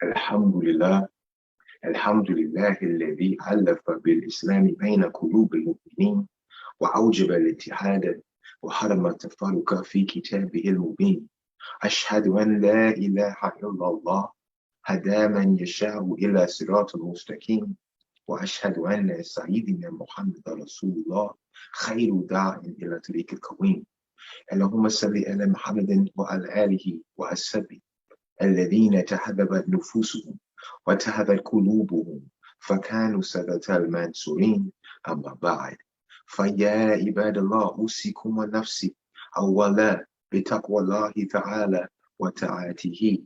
الحمد لله الحمد لله الذي ألف بالإسلام بين قلوب المؤمنين وأوجب الاتحاد وحرم التفرق في كتابه المبين أشهد أن لا إله إلا الله هدى من يشاء إلى صراط مستقيم وأشهد أن سيدنا محمد رسول الله خير داع إلى طريق القويم اللهم صل على محمد وعلى آله وأصحابه الذين تهذبت نفوسهم وتهذبت قلوبهم فكانوا سادة المنصورين أما بعد فيا عباد الله أوصيكم ونفسي أولا بتقوى الله تعالى وطاعته.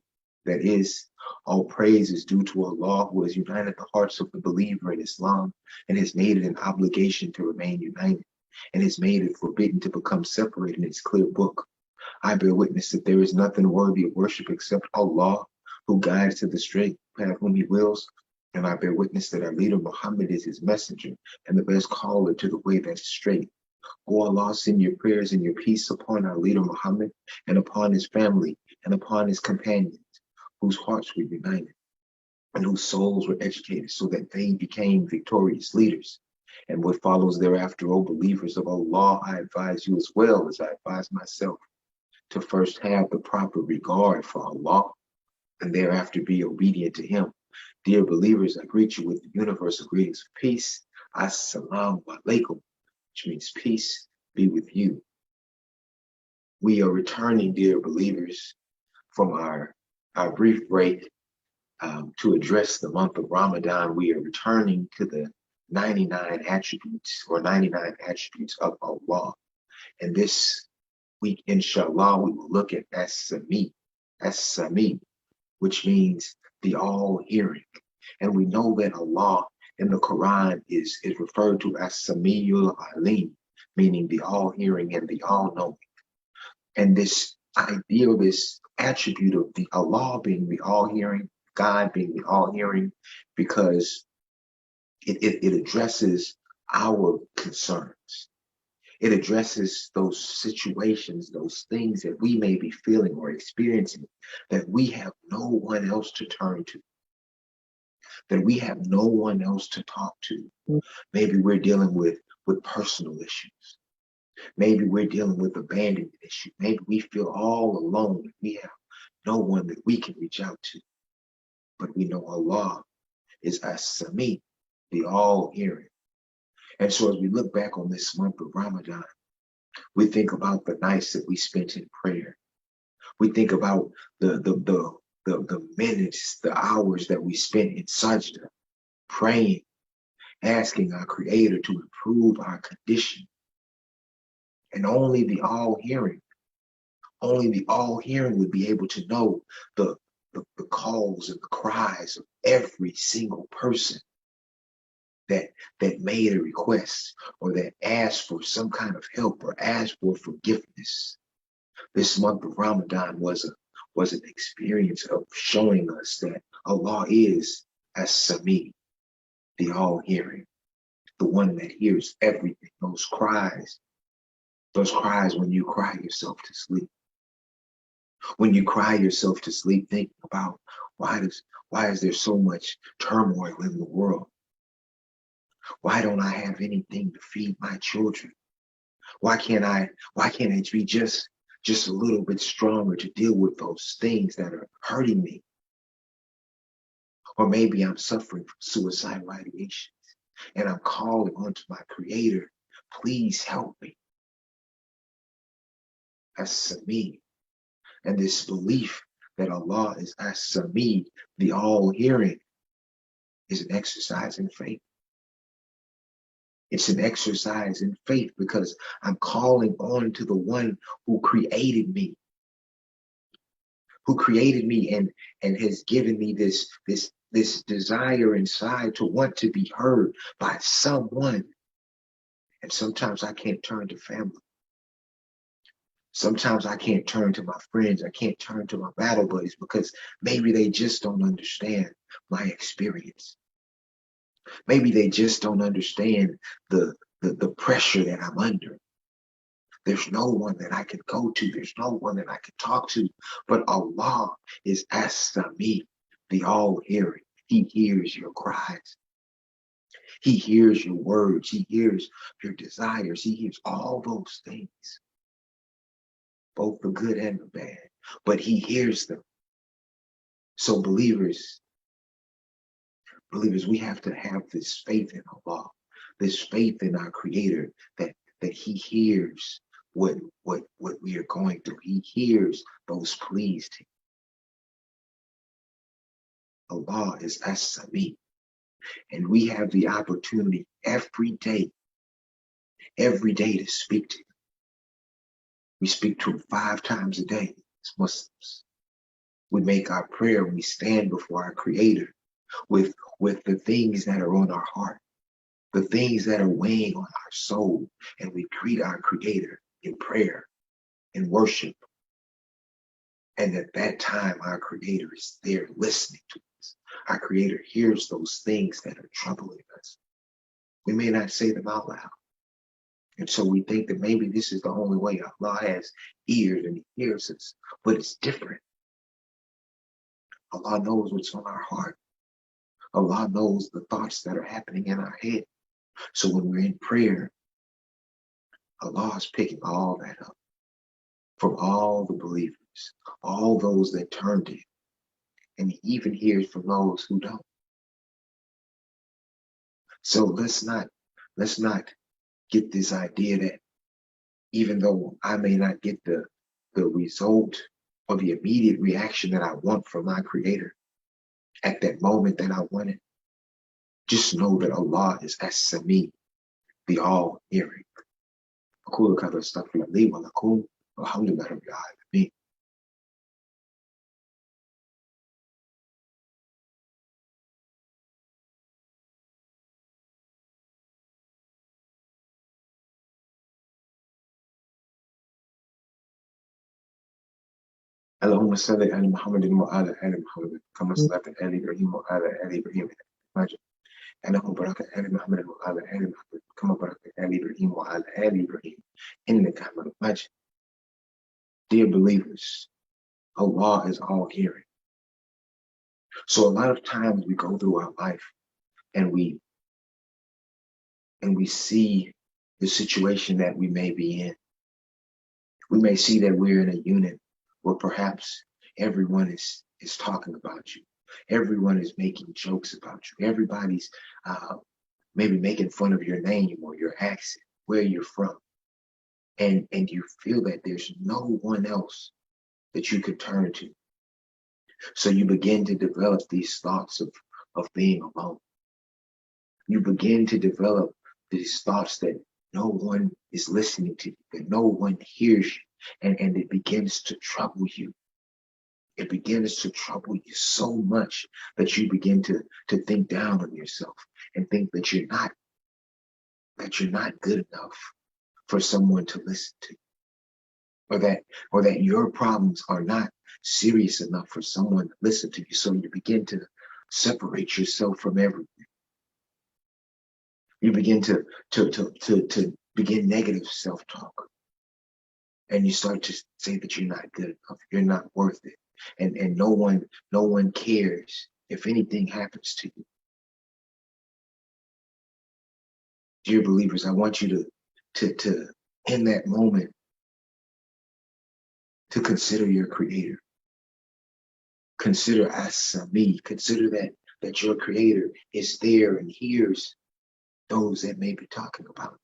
That is, all praise is due to Allah who has united the hearts of the believer in Islam and has made it an obligation to remain united and has made it forbidden to become separated in its clear book. I bear witness that there is nothing worthy of worship except Allah, who guides to the straight path whom He wills. And I bear witness that our leader Muhammad is His messenger and the best caller to the way that is straight. O Allah, send your prayers and your peace upon our leader Muhammad and upon his family and upon his companions, whose hearts were united and whose souls were educated so that they became victorious leaders. And what follows thereafter, O believers of Allah, I advise you as well as I advise myself to first have the proper regard for Allah and thereafter be obedient to Him. Dear believers, I greet you with the universal greetings of peace. As-Samee alaikum, which means peace be with you. We are returning, dear believers, from our brief break to address the month of Ramadan. We are returning to the 99 attributes of Allah. And this week, inshallah, we will look at As-Samee, which means the all-hearing. And we know that Allah in the Quran is referred to as Sameeul Alim, meaning the all-hearing and the all-knowing. And this idea, this attribute of the Allah being the all-hearing, God being the all-hearing, because it addresses our concerns. It addresses those situations, those things that we may be feeling or experiencing that we have no one else to turn to, that we have no one else to talk to. Maybe we're dealing with personal issues. Maybe we're dealing with abandonment issues. Maybe we feel all alone. We have no one that we can reach out to. But we know Allah is As-Samee, the all-hearing. And so as we look back on this month of Ramadan, we think about the nights that we spent in prayer. We think about the minutes, the hours that we spent in sajda, praying, asking our Creator to improve our condition. And only the all-hearing would be able to know the calls and the cries of every single person that made a request or that asked for some kind of help or asked for forgiveness. This month of Ramadan was an experience of showing us that Allah is As-Samee, the all-hearing, the one that hears everything. Those cries when you cry yourself to sleep. When you cry yourself to sleep thinking about why is there so much turmoil in the world? Why don't I have anything to feed my children? Why can't I be just a little bit stronger to deal with those things that are hurting me? Or maybe I'm suffering from suicidal ideations and I'm calling onto my Creator, please help me. As-Samee. And this belief that Allah is As-Samee, the all-hearing, is an exercise in faith. It's an exercise in faith because I'm calling on to the one who created me and has given me this desire inside to want to be heard by someone. And sometimes I can't turn to family. Sometimes I can't turn to my friends. I can't turn to my battle buddies because maybe they just don't understand my experience. Maybe they just don't understand the pressure that I'm under. There's no one that I could go to. There's no one that I could talk to. But Allah is As-Samee, the all-hearing. He hears your cries. He hears your words. He hears your desires. He hears all those things, both the good and the bad, but he hears them. So believers, we have to have this faith in Allah, this faith in our Creator, that he hears what we are going through. He hears those pleas to him. Allah is As-Samee, and we have the opportunity every day to speak to him. We speak to him 5 times a day as Muslims. We make our prayer when we stand before our Creator with the things that are on our heart, the things that are weighing on our soul, and we greet our Creator in prayer, in worship. And at that time, our Creator is there listening to us. Our Creator hears those things that are troubling us. We may not say them out loud. And so we think that maybe this is the only way. Allah has ears and he hears us, but it's different. Allah knows what's on our heart. Allah knows the thoughts that are happening in our head. So when we're in prayer, Allah is picking all that up from all the believers, all those that turned to him. And he even hears from those who don't. So let's not get this idea that even though I may not get the result or the immediate reaction that I want from my Creator at that moment that I want it, just know that Allah is As-Samee, the all-hearing. أقول كذا استغفر لي ولكم والحمد لله رب العالمين. اللهم صل على محمد وعلى آل محمد كما صليت على آل إبراهيم وعلى آل إبراهيم إنك حميد مجيد. اللهم بارك على محمد وعلى آل محمد كما باركت على إبراهيم وعلى آل إبراهيم إنك حميد مجيد. Dear believers, Allah is all hearing. So a lot of times we go through our life and we see the situation that we may be in. We may see that we're in a unit where perhaps everyone is talking about you. Everyone is making jokes about you. Everybody's maybe making fun of your name or your accent, where you're from. And you feel that there's no one else that you could turn to. So you begin to develop these thoughts of being alone. You begin to develop these thoughts that no one is listening to you, that no one hears you, and it begins to trouble you. It begins to trouble you so much that you begin to think down on yourself and think that you're not good enough for someone to listen to, or that your problems are not serious enough for someone to listen to you. So you begin to separate yourself from everything. You begin to begin negative self-talk, and you start to say that you're not good enough, you're not worth it, and no one cares if anything happens to you. Dear believers, I want you to in that moment to consider your Creator. Consider As-Samee. Consider that your Creator is there and hears those that may be talking about.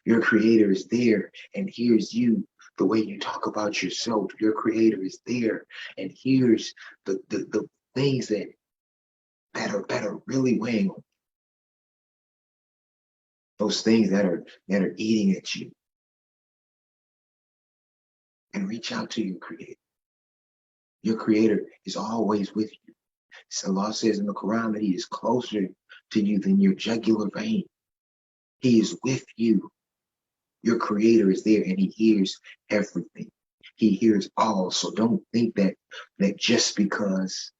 Your Creator is there and hears you the way you talk about yourself. Your Creator is there and hears the things that are really weighing on you. Those things that are eating at you. And reach out to your Creator. Your Creator is always with you. So Allah says in the Quran that He is closer to you than your jugular vein. He is with you. Your Creator is there and He hears everything. He hears all. So don't think that just because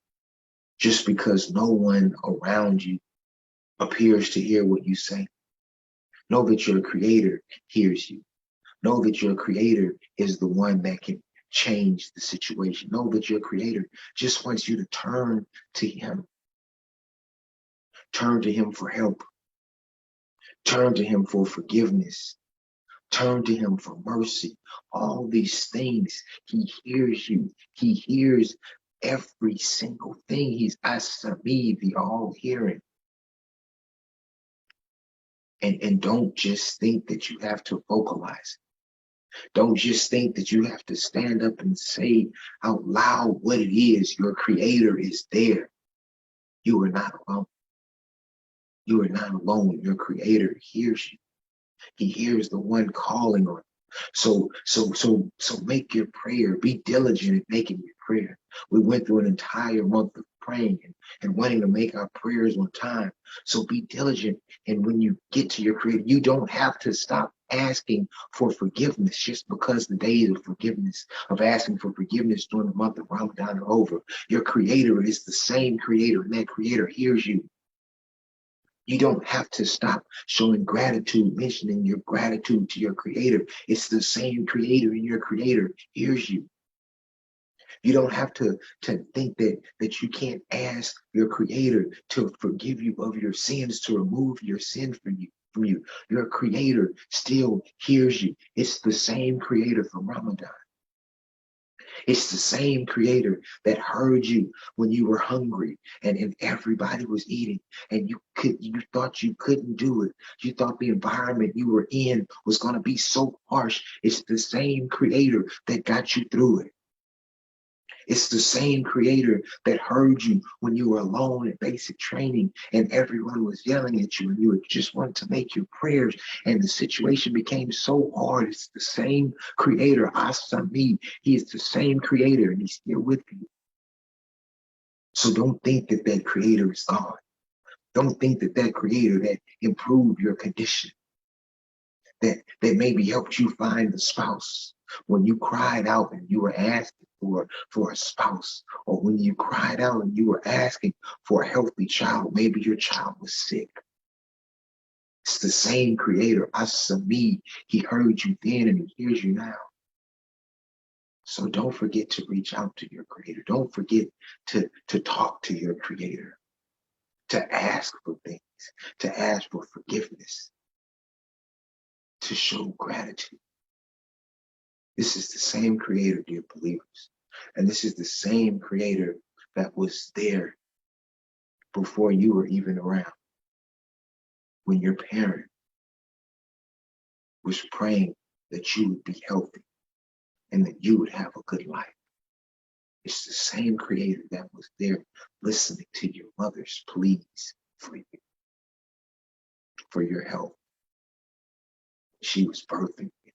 no one around you appears to hear what you say. Know that your Creator hears you. Know that your Creator is the one that can change the situation. Know that your Creator just wants you to turn to Him. Turn to Him for help. Turn to Him for forgiveness. Turn to Him for mercy. All these things, He hears you. He hears every single thing. He's As-Samee, the all-hearing. And don't just think that you have to vocalize. Don't just think that you have to stand up and say out loud what it is. Your Creator is there. You are not alone. You are not alone. Your Creator hears you. He hears the one calling on you. So make your prayer. Be diligent in making your prayer. We went through an entire month of praying and wanting to make our prayers on time. So be diligent. And when you get to your Creator, you don't have to stop asking for forgiveness just because the days of forgiveness, of asking for forgiveness during the month of Ramadan are over. Your Creator is the same Creator, and that Creator hears you. You don't have to stop showing gratitude, mentioning your gratitude to your Creator. It's the same Creator, and your Creator hears you. You don't have to think that you can't ask your Creator to forgive you of your sins, to remove your sin from you. Your Creator still hears you. It's the same Creator for Ramadan. It's the same Creator that heard you when you were hungry and everybody was eating and you thought you couldn't do it. You thought the environment you were in was going to be so harsh. It's the same Creator that got you through it. It's the same Creator that heard you when you were alone in basic training and everyone was yelling at you and you just wanted to make your prayers and the situation became so hard. It's the same Creator, As-Samee. He is the same Creator and He's still with you. So don't think that that Creator is gone. Don't think that that Creator that improved your condition, that maybe helped you find the spouse when you cried out and you were asking for a spouse, or when you cried out and you were asking for a healthy child, maybe your child was sick. It's the same Creator, As-Samee. He heard you then and He hears you now. So don't forget to reach out to your Creator. Don't forget to talk to your Creator, to ask for things, to ask for forgiveness, to show gratitude. This is the same Creator, dear believers. And this is the same Creator that was there before you were even around. When your parent was praying that you would be healthy and that you would have a good life. It's the same Creator that was there listening to your mother's pleas for you, for your health. She was birthing you.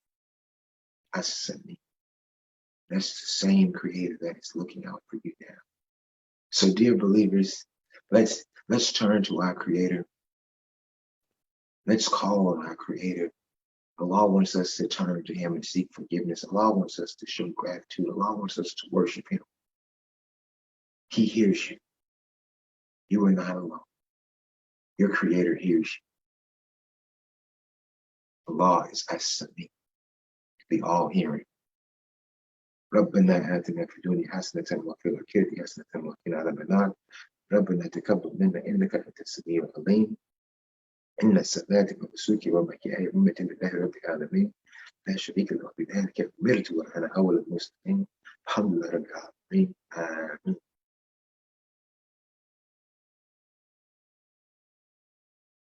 As-Samee. That's the same Creator that is looking out for you now. So, dear believers, let's turn to our Creator. Let's call on our Creator. Allah wants us to turn to Him and seek forgiveness. Allah wants us to show gratitude. Allah wants us to worship Him. He hears you. You are not alone. Your Creator hears you. Allah is As-Samee, the all-hearing. ربنا آتنا في الدنيا حسنة وفي الآخرة حسنة وقنا عذاب النار. ربنا تقبل منا إنك أنت السميع العليم. إن الصلاة ونسكي ومحياي أمة لله رب العالمين لا شريك له بذلك أمرت وأنا أول المسلمين الحمد لله رب العالمين آمين.